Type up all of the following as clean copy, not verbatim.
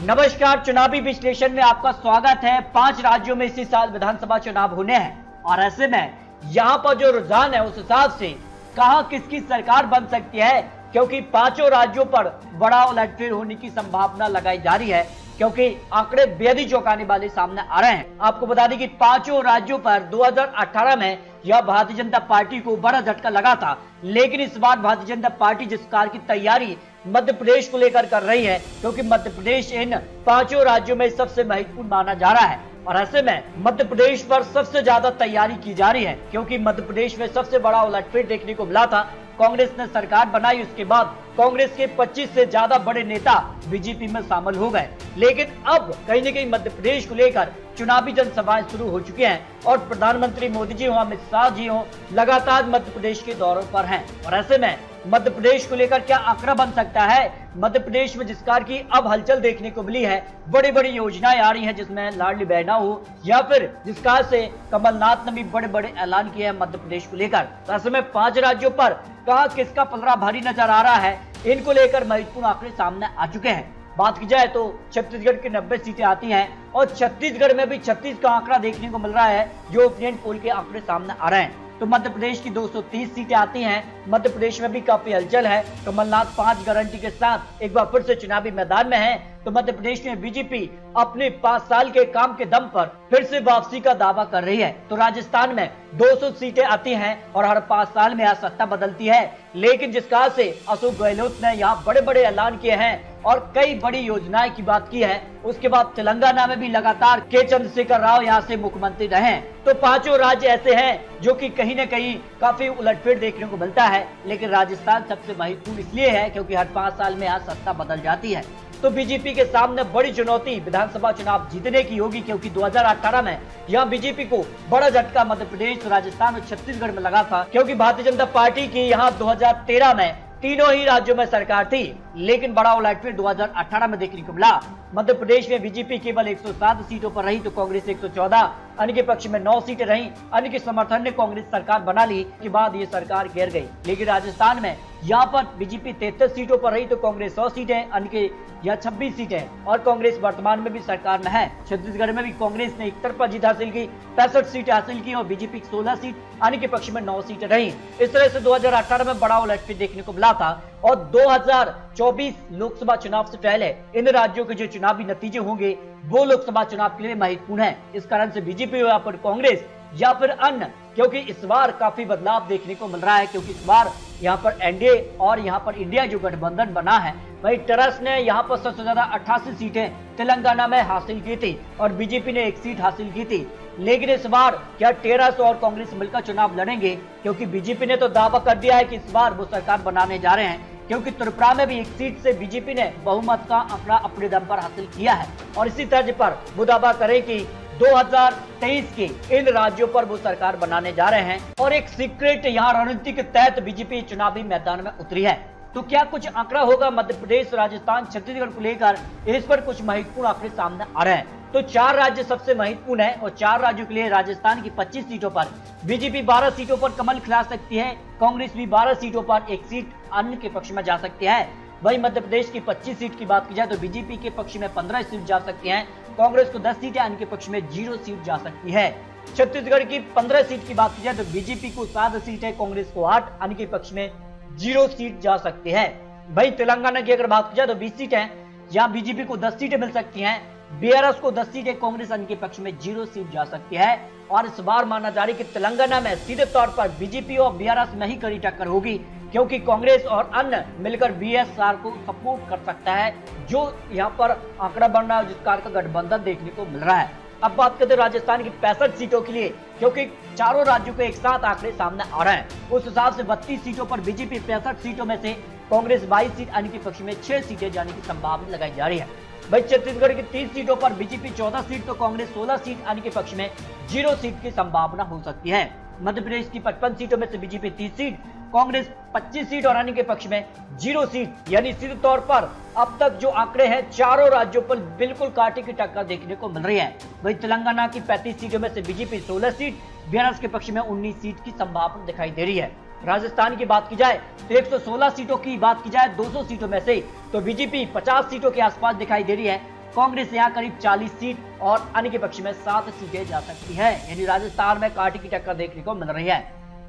नमस्कार, चुनावी विश्लेषण में आपका स्वागत है। 5 राज्यों में इसी साल विधानसभा चुनाव होने हैं और ऐसे में यहाँ पर जो रुझान है उस हिसाब से कहां किसकी सरकार बन सकती है, क्योंकि 5 राज्यों पर बड़ा उलटफेर होने की संभावना लगाई जा रही है, क्योंकि आंकड़े बेहद ही चौंकाने वाले सामने आ रहे हैं। आपको बता दें कि 5 राज्यों पर 2018 में यह भारतीय जनता पार्टी को बड़ा झटका लगा था, लेकिन इस बार भारतीय जनता पार्टी जिस कार की तैयारी मध्य प्रदेश को लेकर कर रही है, क्योंकि मध्य प्रदेश इन 5 राज्यों में सबसे महत्वपूर्ण माना जा रहा है और ऐसे में मध्य प्रदेश पर सबसे ज्यादा तैयारी की जा रही है, क्योंकि मध्य प्रदेश में सबसे बड़ा उलटफेर देखने को मिला था। कांग्रेस ने सरकार बनाई, उसके बाद कांग्रेस के 25 से ज्यादा बड़े नेता बीजेपी में शामिल हो गए, लेकिन अब कहीं न कहीं मध्य प्रदेश को लेकर चुनावी जनसभाएं शुरू हो चुकी हैं और प्रधानमंत्री मोदी जी हो, अमित शाह जी हो, लगातार मध्य प्रदेश के दौरों पर हैं और ऐसे में मध्य प्रदेश को लेकर क्या आंकड़ा बन सकता है। मध्य प्रदेश में जिस कार की अब हलचल देखने को मिली है, बड़ी बड़ी योजनाएं आ रही हैं, जिसमें लाडली बहना हो या फिर जिस कार से कमलनाथ ने भी बड़े बड़े ऐलान किए हैं मध्य प्रदेश को लेकर। तो ऐसे में 5 राज्यों पर कहां किसका पलड़ा भारी नजर आ रहा है, इनको लेकर महत्वपूर्ण आंकड़े सामने आ चुके हैं। बात की जाए तो छत्तीसगढ़ की 90 सीटें आती हैं और छत्तीसगढ़ में भी 36 का आंकड़ा देखने को मिल रहा है, जो ओपिनियन पोल के आंकड़े सामने आ रहे हैं। तो मध्य प्रदेश की 230 सीटें आती हैं। मध्य प्रदेश में भी काफी हलचल है। कमलनाथ 5 गारंटी के साथ एक बार फिर से चुनावी मैदान में है। तो मध्य प्रदेश में बीजेपी अपने 5 साल के काम के दम पर फिर से वापसी का दावा कर रही है। तो राजस्थान में 200 सीटें आती हैं और हर 5 साल में यहाँ सत्ता बदलती है, लेकिन जिस कहा से अशोक गहलोत ने यहाँ बड़े बड़े ऐलान किए हैं और कई बड़ी योजनाएं की बात की है। उसके बाद तेलंगाना में भी लगातार के चंद्रशेखर राव यहाँ से मुख्यमंत्री रहे। तो 5 राज्य ऐसे हैं जो कि कहीं न कहीं काफी उलटफेर देखने को मिलता है, लेकिन राजस्थान सबसे महत्वपूर्ण इसलिए है क्योंकि हर 5 साल में यहाँ सत्ता बदल जाती है। तो बीजेपी के सामने बड़ी चुनौती विधानसभा चुनाव जीतने की होगी, क्योंकि 2018 में यहाँ बीजेपी को बड़ा झटका मध्य प्रदेश, राजस्थान और छत्तीसगढ़ में लगा था, क्योंकि भारतीय जनता पार्टी की यहाँ 2013 में तीनों ही राज्यों में सरकार थी, लेकिन बड़ा उलटफेर 2018 में देखने को मिला। मध्य प्रदेश में बीजेपी केवल 107 सीटों पर रही तो कांग्रेस 114, अन्य के पक्ष में 9 सीटें रहीं। अन्य के समर्थन ने कांग्रेस सरकार बना ली, के बाद ये सरकार गिर गई। लेकिन राजस्थान में यहाँ पर बीजेपी 33 सीटों पर रही तो कांग्रेस 100 सीटें, अन्य के या 26 सीटें और कांग्रेस वर्तमान में भी सरकार में है। छत्तीसगढ़ में भी कांग्रेस ने एक तरफा जीत हासिल की, 65 सीटें हासिल की और बीजेपी 16 सीट, अन्य के पक्ष में 9 सीटें रही। इस तरह से 2018 में बड़ा उलटफेर देखने को मिला था और 2024 लोकसभा चुनाव से पहले इन राज्यों के जो चुनावी नतीजे होंगे वो लोकसभा चुनाव के लिए महत्वपूर्ण है। इस कारण से बीजेपी या फिर कांग्रेस या फिर अन्य, क्योंकि इस बार काफी बदलाव देखने को मिल रहा है, क्योंकि इस बार यहाँ पर एनडीए और यहाँ पर इंडिया जो गठबंधन बना है, वही टेरस ने यहाँ पर सबसे ज्यादा 88 सीटें तेलंगाना में हासिल की थी और बीजेपी ने 1 सीट हासिल की थी। लेकिन इस बार क्या टेरस और कांग्रेस मिलकर चुनाव लड़ेंगे, क्योंकि बीजेपी ने तो दावा कर दिया है कि इस बार वो सरकार बनाने जा रहे हैं, क्योंकि त्रिपुरा में भी 1 सीट से बीजेपी ने बहुमत का आंकड़ा अपने दम पर हासिल किया है और इसी तर्ज पर वो दावा करें कि 2023 के इन राज्यों पर वो सरकार बनाने जा रहे हैं और एक सीक्रेट यहाँ रणनीति के तहत बीजेपी चुनावी मैदान में उतरी है। तो क्या कुछ आंकड़ा होगा मध्य प्रदेश, राजस्थान, छत्तीसगढ़ को लेकर, इस पर कुछ महत्वपूर्ण आंकड़े सामने आ रहे हैं। तो 4 राज्य सबसे महत्वपूर्ण है और 4 राज्यों के लिए राजस्थान की 25 सीटों पर बीजेपी 12 सीटों पर कमल खिला सकती है, कांग्रेस भी 12 सीटों पर 1 सीट अन्य के पक्ष में जा सकती है। वही मध्य प्रदेश की 25 सीट की बात की जाए तो बीजेपी के पक्ष में 15 सीट जा सकती हैं, कांग्रेस को 10 सीटें, अन्य के पक्ष में 0 सीट जा सकती है। छत्तीसगढ़ की 15 सीट की बात की जाए तो बीजेपी को 7 सीटें, कांग्रेस को 8, अन्य के पक्ष में 0 सीट जा सकती है। भाई तेलंगाना की अगर बात की जाए तो 20 सीटें, जहां बीजेपी को 10 सीटें मिल सकती हैं, बीआरएस को 10 सीटें, कांग्रेस अन्य के पक्ष में 0 सीट जा सकती है। और इस बार माना जा रही है कि तेलंगाना में सीधे तौर पर बीजेपी और बीआरएस में ही कड़ी टक्कर होगी, क्योंकि कांग्रेस और अन्य मिलकर बीएसआर को सपोर्ट कर सकता है, जो यहाँ पर आंकड़ा बन रहा है, जिस कार का गठबंधन देखने को मिल रहा है। अब बात करते हैं राजस्थान की 65 सीटों के लिए, क्योंकि चारों राज्यों के एक साथ आंकड़े सामने आ रहे हैं। उस हिसाब से 32 सीटों पर बीजेपी, 65 सीटों में से कांग्रेस 22 सीट, अन्य के पक्ष में 6 सीटें जाने की संभावना लगाई जा रही है। भाई छत्तीसगढ़ की 30 सीटों पर बीजेपी 14 सीट तो कांग्रेस 16 सीट, अन्य के पक्ष में 0 सीट की संभावना हो सकती है। मध्य प्रदेश की 55 सीटों में से बीजेपी 30 सीट, कांग्रेस 25 सीट और अन्य के पक्ष में 0 सीट, यानी सीधे तौर पर अब तक जो आंकड़े हैं चारों राज्यों पर बिल्कुल कांटे की टक्कर देखने को मिल रही है। वही तेलंगाना की 35 सीटों में से बीजेपी 16 सीट, बीआरएस के पक्ष में 19 सीट की संभावना दिखाई दे रही है। राजस्थान की बात की जाए तो 116 सीटों की बात की जाए 200 सीटों में से तो बीजेपी 50 सीटों के आसपास दिखाई दे रही है, कांग्रेस यहाँ करीब 40 सीट और अन्य के पक्ष में 7 सीटें जा सकती है। यानी राजस्थान में कांटे की टक्कर देखने को मिल रही है,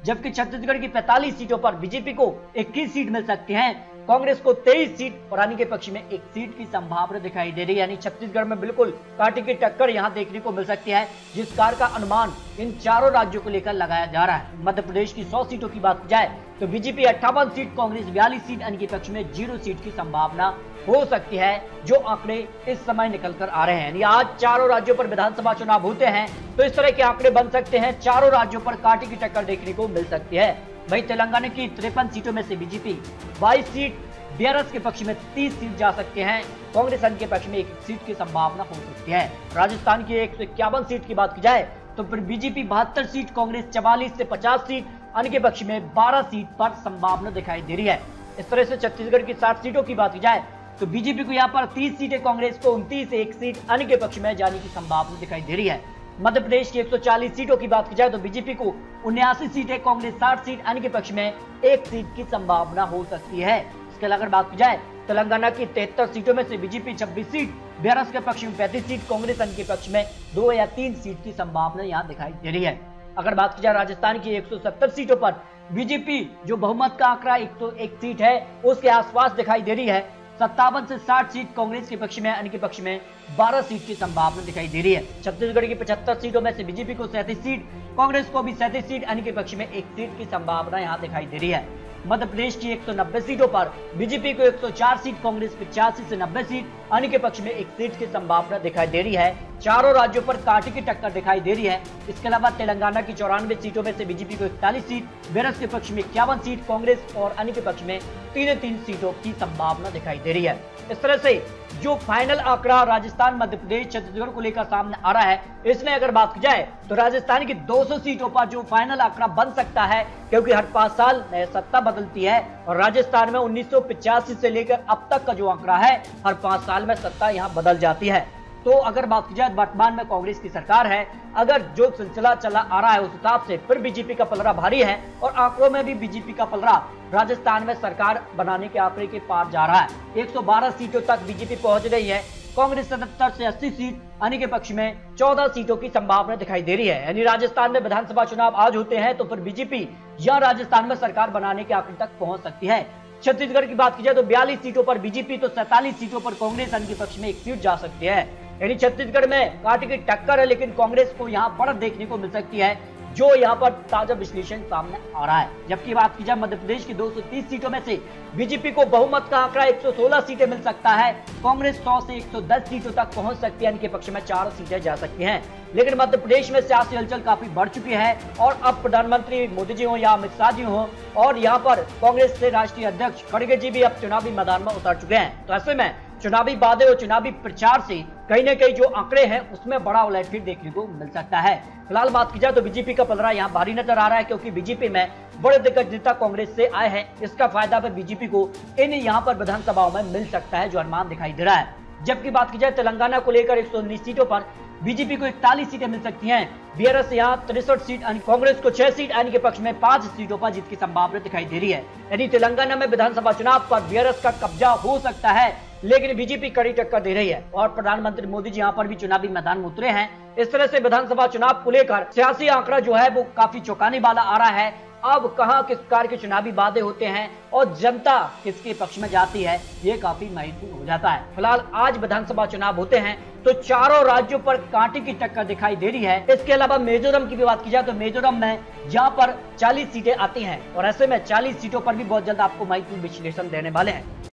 जबकि छत्तीसगढ़ की 45 सीटों पर बीजेपी को 21 सीट मिल सकती हैं, कांग्रेस को 23 सीट और अन्य के पक्ष में 1 सीट की संभावना दिखाई दे रही है। यानी छत्तीसगढ़ में बिल्कुल कांटे की टक्कर यहां देखने को मिल सकती है, जिस कार का अनुमान इन चारों राज्यों को लेकर लगाया जा रहा है। मध्य प्रदेश की 100 सीटों की बात की जाए तो बीजेपी 58 सीट, कांग्रेस 42 सीट, अन्य के पक्ष में 0 सीट की संभावना हो सकती है, जो आंकड़े इस समय निकल कर आ रहे हैं। यानी आज चारों राज्यों पर विधानसभा चुनाव होते हैं तो इस तरह के आंकड़े बन सकते हैं, चारों राज्यों पर कांटे की टक्कर देखने को मिल सकती है। वहीं तेलंगाना की 53 सीटों में से बीजेपी 22 सीट, बीआरएस के पक्ष में 30 सीट जा सकते हैं, कांग्रेस अन्य के पक्ष में 1 सीट की संभावना हो सकती है। राजस्थान की 151 सीट की बात की जाए तो फिर बीजेपी 72 सीट, कांग्रेस 44 से 50 सीट, अन्य के पक्ष में 12 सीट पर संभावना दिखाई दे रही है। इस तरह से छत्तीसगढ़ की 60 सीटों की बात की जाए तो बीजेपी को यहाँ पर 30 सीटें, कांग्रेस को 29 से 1 सीट अन्य के पक्ष में जाने की संभावना दिखाई दे रही है। मध्य प्रदेश की 140 सीटों की बात की जाए तो बीजेपी को 79 सीटें, कांग्रेस 60 सीट, अन्य के पक्ष में 1 सीट की संभावना हो सकती है। इसके अलावा अगर बात की जाए तेलंगाना की 73 सीटों में से बीजेपी 26 सीट, बीआरएस के पक्ष में 35 सीट, कांग्रेस अन्य के पक्ष में 2 या 3 सीट की संभावना यहाँ दिखाई दे रही है। अगर बात की जाए राजस्थान की 170 सीटों पर बीजेपी जो बहुमत का आंकड़ा 101 सीट है उसके आसपास दिखाई दे रही है, 57 से 60 सीट कांग्रेस के पक्ष में, अन्य के पक्ष में 12 सीट की संभावना दिखाई दे रही है। छत्तीसगढ़ की 75 सीटों में से बीजेपी को 37 सीट, कांग्रेस को भी 37 सीट, अन्य के पक्ष में 1 सीट की संभावना यहां दिखाई दे रही है। मध्य प्रदेश की 190 सीटों पर बीजेपी को 104 सीट, कांग्रेस 85 से 90 सीट, अन्य के पक्ष में 1 सीट की संभावना दिखाई दे रही है। चारों राज्यों पर कांटे की टक्कर दिखाई दे रही है। इसके अलावा तेलंगाना की 94 सीटों में से बीजेपी को 41 सीट, बीआरएस के पक्ष में 51 सीट, कांग्रेस और अन्य के पक्ष में 3 सीटों की संभावना दिखाई दे रही है। इस तरह से जो फाइनल आंकड़ा राजस्थान, मध्य प्रदेश, छत्तीसगढ़ को लेकर सामने आ रहा है, इसमें अगर बात की जाए तो राजस्थान की 200 सीटों पर जो फाइनल आंकड़ा बन सकता है, क्योंकि हर 5 साल नए सत्ता बदलती है और राजस्थान में 1985 से लेकर अब तक का जो आंकड़ा है, हर 5 साल में सत्ता यहां बदल जाती है। तो अगर बात की जाए वर्तमान में कांग्रेस की सरकार है, अगर जो सिलसिला चला आ रहा है उस हिसाब से फिर बीजेपी का पलड़ा भारी है और आंकड़ों में भी बीजेपी का पलड़ा राजस्थान में सरकार बनाने के आंकड़े के पार जा रहा है। 112 सीटों तक बीजेपी पहुंच रही है, कांग्रेस 77 से 80 सीट, अन्य के पक्ष में 14 सीटों की संभावना दिखाई दे रही है। यानी राजस्थान में विधानसभा चुनाव आज होते हैं तो फिर बीजेपी या राजस्थान में सरकार बनाने के आंकड़े तक पहुंच सकती है। छत्तीसगढ़ की बात की जाए तो 42 सीटों पर बीजेपी, तो 47 सीटों पर कांग्रेस अन्य के पक्ष में 1 सीट जा सकती है। यानी छत्तीसगढ़ में कांटे की टक्कर है, लेकिन कांग्रेस को यहाँ बढ़त देखने को मिल सकती है, जो यहाँ पर ताजा विश्लेषण सामने आ रहा है। जबकि बात की जाए मध्य प्रदेश की 230 सीटों में से बीजेपी को बहुमत का आंकड़ा 116 सीटें मिल सकता है, कांग्रेस 100 से 110 सीटों तक पहुंच सकती है, इनके पक्ष में 4 सीटें जा सकती हैं। लेकिन मध्य प्रदेश में सियासी हलचल काफी बढ़ चुकी है और अब प्रधानमंत्री मोदी जी हो या अमित शाह जी हो और यहाँ पर कांग्रेस से राष्ट्रीय अध्यक्ष खड़गे जी भी अब चुनावी मैदान में उतर चुके हैं। तो ऐसे में चुनावी वादे और चुनावी प्रचार से कहीं न कहीं जो आंकड़े हैं उसमें बड़ा उलटफेर देखने को मिल सकता है। फिलहाल बात की जाए तो बीजेपी का पलड़ा यहाँ भारी नजर आ रहा है, क्योंकि बीजेपी में बड़े दिग्गज नेता कांग्रेस से आए हैं। इसका फायदा भी बीजेपी को इन यहाँ पर विधानसभाओं में मिल सकता है, जो अनुमान दिखाई दे रहा है। जबकि बात की जाए तेलंगाना को लेकर 119 सीटों पर बीजेपी को 41 सीटें मिल सकती हैं, बीआरएस यहाँ 63 सीट, कांग्रेस को 6 सीट, अन्य के पक्ष में 5 सीटों पर जीत की संभावना दिखाई दे रही है। यानी तेलंगाना में विधानसभा चुनाव पर बीआरएस का कब्जा हो सकता है, लेकिन बीजेपी कड़ी टक्कर दे रही है और प्रधानमंत्री मोदी जी यहाँ पर भी चुनावी मैदान में उतरे हैं। इस तरह से विधानसभा चुनाव को लेकर सियासी आंकड़ा जो है वो काफी चौंकाने वाला आ रहा है। अब कहां किस प्रकार के चुनावी वादे होते हैं और जनता किसके पक्ष में जाती है, ये काफी महत्वपूर्ण हो जाता है। फिलहाल आज विधानसभा चुनाव होते हैं तो चारों राज्यों पर कांटे की टक्कर दिखाई दे रही है। इसके अलावा मिजोरम की भी बात की जाए तो मिजोरम में जहां पर 40 सीटें आती हैं और ऐसे में 40 सीटों पर भी बहुत जल्द आपको महत्वपूर्ण विश्लेषण देने वाले हैं।